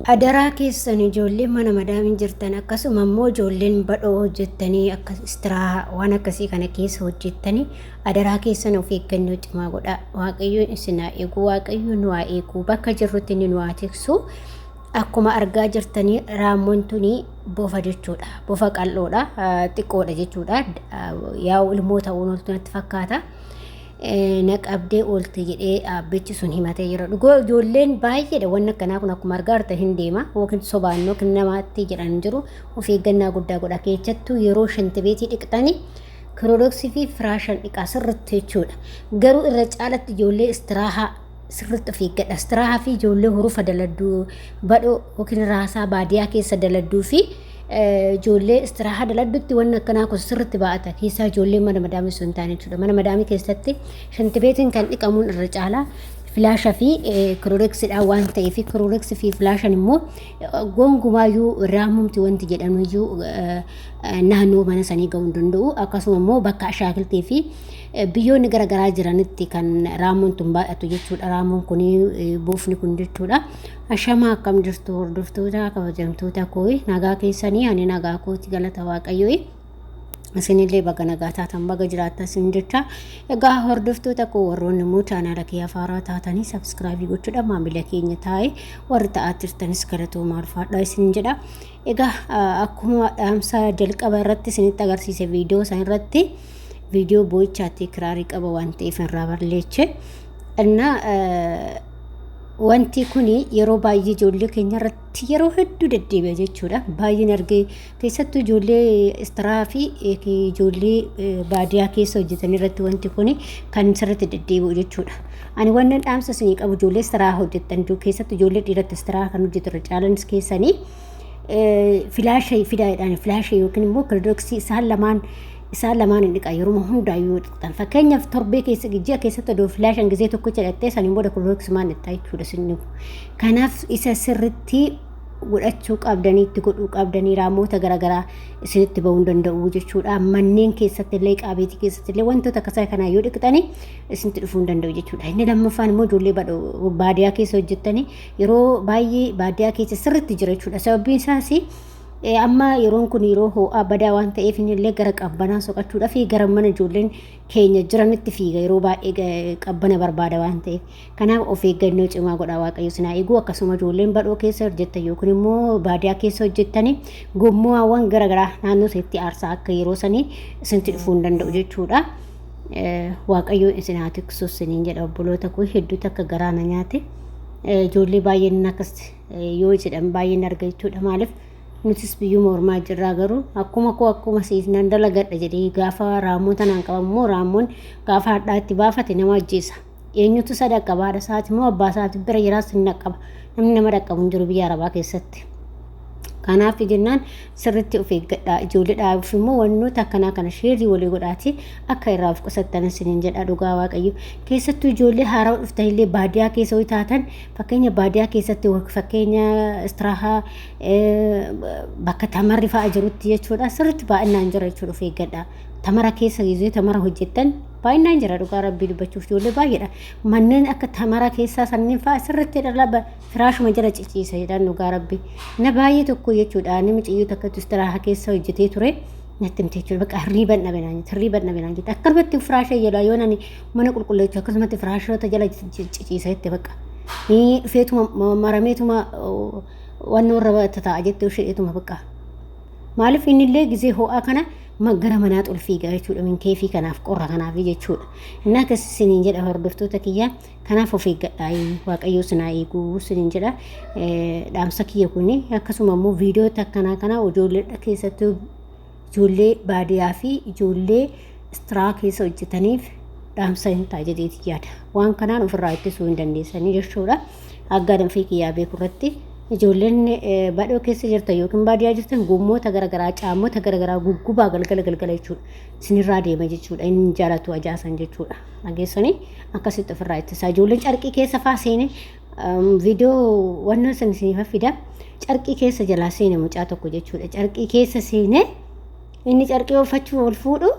Adaraa keessan ijoolleen mana madaamin jirtan akkasuma immoo ijoolleen badhoo hojjettanii akka istiraa waan akkasii kana keessa hojjettanii adaraa keessan of eeggannoo cimaa godhaa. Waaqayyoon isin haa eegu, waaqayyoon nu haa eegu, bakka jirrutti inni nu haa tiksu. Akkuma argaa jirtanii raammoon tuni bofa jechuudha. Bofa qal'oodha, xiqqoodha jechuudha. Yaa ilmoo ta'uu natti fakkaata. Naqabdee oolte jedhee dhaabbichi sun himatee jira. Dhugoo ijoolleen baay'eedha wanni akkanaa kun akkuma argaa jirtan hin deema yookiin sobaan yookiin namaatti jedhan jiru. Of eeggannaa guddaa godha. Keessattuu yeroo shantibeetii dhiqxanii kiroodoksii fi firaashan dhiqaa sirriitti jechuudha. Garuu irra caalatti ijoollee istiraahaa sirriitti of eeggadha. Istiraahaa fi ijoollee hurufa daladduu badhoo yookiin raasaa baadiyyaa keessa daladduu fi ijoollee istiraahaa daladdutti wanni akkanaa kun sirriitti baa'ata. Keessaa ijoollee mana madaamii sun hin taane jechuudha. Mana madaamii keessatti shantibeetiin kan dhiqamuun irra caalaa filaashaa fi kiroodeksiidhaan waan ta'eef kiroodeksii fi filaashan immoo gonkumaayyuu raamumti wanti jedhamuyyuu naannoo mana sanii ga'uu hin danda'u. Akkasuma immoo bakka ashaakiltee fi biyyoonni garaagaraa jiranitti kan raamuun tun baay'atu jechuudha. Raamuun kun buufni kun jechuudha. Ashama akkam jirtu hordoftoota kabajamtoota koo nagaa keessanii ani nagaa kooti galata waaqayyoo. Isinillee baga nagaa taatan baga jiraattan isin jecha. Egaa hordoftoota koo warroonni immoo chaanaala kiyya faaraa taatanii sabskraabii gochuudhaan maamila keenya taa'ee warri ta'aa jirtanis galatoomaa ulfaadhaa isin jedha. Egaa akkuma dhaamsa jalqaba irratti isinitti agarsiise viidiyoo isaan irratti viidiyoo boo'ichaatti kiraarii qaba waan ta'eef irraa balleeche. Wanti kun yeroo baay'ee ijoollee keenya irratti yeroo hedduu deddeebi'a jechuudha. Baay'een argee keessattuu ijoollee istiraa fi ijoollee baadiyyaa keessa hojjetan irratti wanti kun kan sirriitti deddeebi'u jechuudha. Ani wannan dhaamsa isinii qabu ijoollee istiraa hojjetan keessattuu ijoollee dhiiratti istiraa kan hojjetu irra caalanis keessanii filaashii fidaadhaan filaashii yookiin immoo kiroodoksii isaan lamaan hin dhiqaa yeroo hundaayyuu dhiqatan. Fakkeenyaaf torbee keessa ji'a keessatti odoo filaashan gisee tokkicha hidhattee saniin booda kiroodoksii maan itti jechuudha sinni. Kanaaf isa sirriitti godhachuu qabdanii itti godhuu qabdanii raamoota garaagaraa isinitti bahuu hin danda'u jechuudha. Manneen keessatti illee qaabeetii keessatti illee wantoota akkasii kanaa yoo dhiqxanii isinitti dhufuu hin danda'u jechuudha. Inni lammaffaan immoo ijoollee baadiyyaa keessa hojjettanii yeroo baay'ee baadiyyaa keessa sirriitti jira jechuudha. Sababbiin isaas amma yeroon kun yeroo ho'aa badaa waan ta'eef illee gara qabbanaa soqachuudhaa fi gara mana ijoolleen keenya jiranitti fiiga yeroo baay'ee qabbana barbaada waan ta'eef. Kanaaf of eeggannoo cimaa godhaa waaqayyo sinaa eeguu. Akkasuma ijoolleen badhoo keessa hojjettan yookiin immoo baadiyyaa keessa hojjettanii gommuwaawwan garaagaraa naannoo isaatti aarsaa akka yeroo sanii isinitti dhufuu hin danda'u jechuudha. Waaqayyo isin haa tiksu isiniin jedha obboloota koo hedduutu akka garaana nyaate ijoollee baay'een akkas yoo jedhan baay'een arga jechuudha. Maaliif nutis biyyuma ormaa jirraa garuu akkuma siinan dalagadha jedhee gaafa raamoota naan qabamu immoo raamoon gaafa hadhaatti baafate nama ajjeesa. Eenyutu sadaqa baadha isaati immoo abbaa isaati bira jiraas hin dhaqqaba. Namni nama dhaqqabu hin jiru biyya arabaa keessatti. Kanaaf jennaan sirriitti of eeggadhaa. Ijoollee dhaabuuf immoo wantoota akkanaa kana sheerii walii godhaati akka irraa of qusattan isiniin jedha dhugaa waaqayyo. Keessattuu ijoollee haaraa dhuftan illee baadiyyaa keessa ho'i taatan fakkeenya baadiyyaa keessatti fakkeenya istiraahaa bakka tamarri fa'aa jirutti jechuudha. Sirriitti baay'inaan jira jechuudha of eeggadhaa. Tamara keessa gisee tamara hojjettan baay'inaan jira dhugaa rabbii dubbachuuf ijoollee baay'eedha. Manneen akka tamara keessaa sanniin fa'aa sirriitti dhalaba firaashuma jala ciciisa jedhan dhugaa rabbii. Na baay'ee tokko jechuudha namni ciyyoo takkatu istiraahaa keessa hojjetee ture natti himte jechuudha. Bakka hirriiban dhabinaan jechuudha. Akkasumatti firaasha jedha yoo nani mana qulqulleessu akkasumatti firaashota jala ciciisa jette bakka. Feetuma marameetuma wannoon raba ta'a jettee usheetuma bakka. Maaliif innillee gisee ho'aa kana gara manaa xulfiigaa jechuudha min keefii kanaaf qorra kanaaf jechuudha. Inni akkas isiniin jedha hordoftoota kiyya kanaaf of eeggadhaa waaqayyo sinaa eeguu isiniin jedha. Dhaamsa kiyya kuni akkasuma immoo viidiyoota akkanaa kana ijoollee keessattuu ijoollee baadiyyaa fi ijoollee istiraa keessa hojjetaniif dhaamsa hin ta'a jedheeti yaada. Waan kanaan ofirraa ittisuu hin dandeessanii jechuudha. Aggaa danfii kiyyaa beeku irratti ijoolleen badhoo keessa jirtan yookiin baadiyyaa jirtan gommoota garaagaraa caammota garaagaraa guggubaa galgala jechuudha. Isinirraa deema jechuudha. Inni jaalatu ajaasan jechuudha. Dhageessanii akkasitti ofirraa ittisaa. Ijoolleen carqii keessa fa'aa seene viidiyoo wanna isiniif fida. Carqii keessa jalaa seene mucaa tokko jechuudha. Carqii keessa seene inni carqii uffachuu ol fuudhu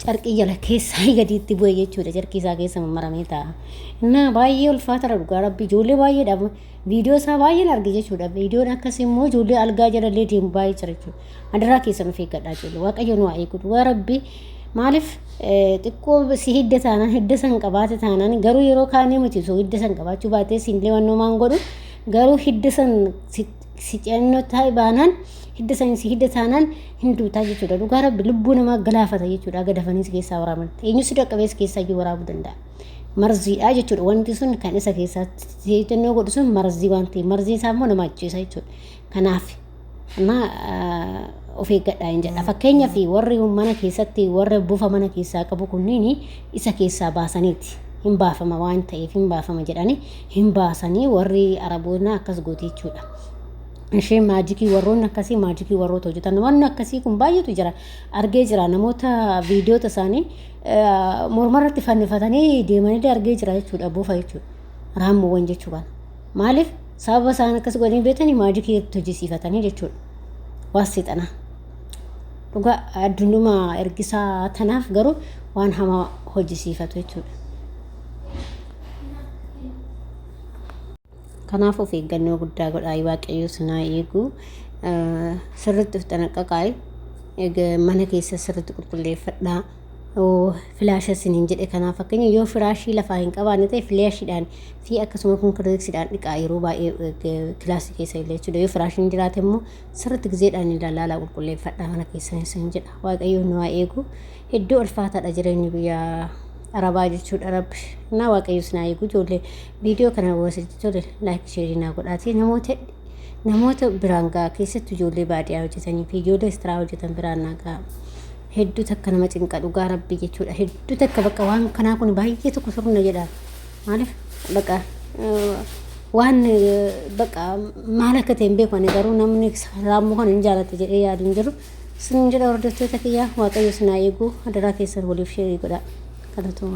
carqii jala keessaa gadiitti bu'e jechuudha. Carqii isaa keessa mammaramee taa'a. Innaa baay'ee ulfaata dhugaa rabbi ijoollee baay'eedhaaf viidiyoo isaa baay'een arge jechuudha. Viidiyoon akkasii immoo ijoollee algaa jalallee deemu baay'ee jira jechuudha. Adaraa keessan of eeggadhaa ijoollee waaqayyo nu haa eegu dhugaa rabbi maaliif xiqqoo si hidda taanaan hidda san qabaate taanaan garuu yeroo kaanii miti osoo hidda san qabaachuu baatee siinlee wannumaan godhu garuu hidda san si ceennoo taa'e baanaan hidda saayinsi hidda taanaan hinduutaa jechuudha. Dhugaa rabbi lubbuu namaa galaafata jechuudha. Aga dafaniis keessaa waraaban eenyus dhaqqabees keessaa iyyuu waraabuu danda'a. Marziidha jechuudha. Wanti sun kan isa keessaa seetannoo godhu sun marzii waan ta'eef marzii isaa immoo nama ajjeesa jechuudha. Kanaaf of eeggadhaa hin jedha. Fakkeenyaaf warri mana keessatti warra buufa mana keessaa qabu kunniin isa keessaa baasaniiti. Hin baafama waan ta'eef hin baafama jedhanii hin baasanii warri araboonni akkas goote jechuudha. Isheen maajikii warroonni akkasii maajikii warroota hojjetan wanni akkasii kun baay'eetu jira argee jira namoota viidiyoota isaanii mormarratti fannifatanii deemanii argee jira jechuudha buufa jechuudha raammoowwan jechuudha maaliif sababa isaan akkas godhanii beekanii maajikii irratti hojjisiifatanii jechuudha waan seexanaa dhugaa addunyaa ergisaa tanaaf garuu waan hamaa hojjisiifatu jechuudha. Kanaaf of eeggannoo guddaa godhaa waaqayyo sinaa eegu sirriitti of xanaqqaqaa mana keessa sirriitti qulqulleeffadhaa filaasha siniin jedhe kanaaf fakkeenya yoo firaashii lafaa hin qabaanne ta'e filaashiidhaan fi akkasuma konkolaachiidhaan dhiqaa yeroo baay'ee kilaasii keessa illee jechuudha yoo firaashiin jiraate immoo sirriitti gizeedhaan ilaalaa qulqulleeffadhaa mana keessa siniin jedha waaqayyo nu haa eegu hedduu ulfaataadha jireenyi biyyaa arabaa jechuudha rabbi na waaqayyo sinaa eegu ijoollee viidiyoo kana wasitti tole laayik sheerii naa godhaatii namoota biraan gaa keessatti ijoollee baadiyyaa hojjetanii fi ijoollee istiraa hojjetan biraan naa gaa hedduu takka nama cinqa dhugaa rabbi jechuudha hedduu takka bakka waan kanaa kun baay'ee tokko sirna jedha maaliif bakka waan bakka maal akka ta'e hin beeku ani garuu namni raammoo kana hin jaalatte jedhee yaadu hin jiru sin jedha hordoftoota kiyyaa waaqayyo sinaa eegu adaraa keessan waliif sheerii godhaa. Kada tuh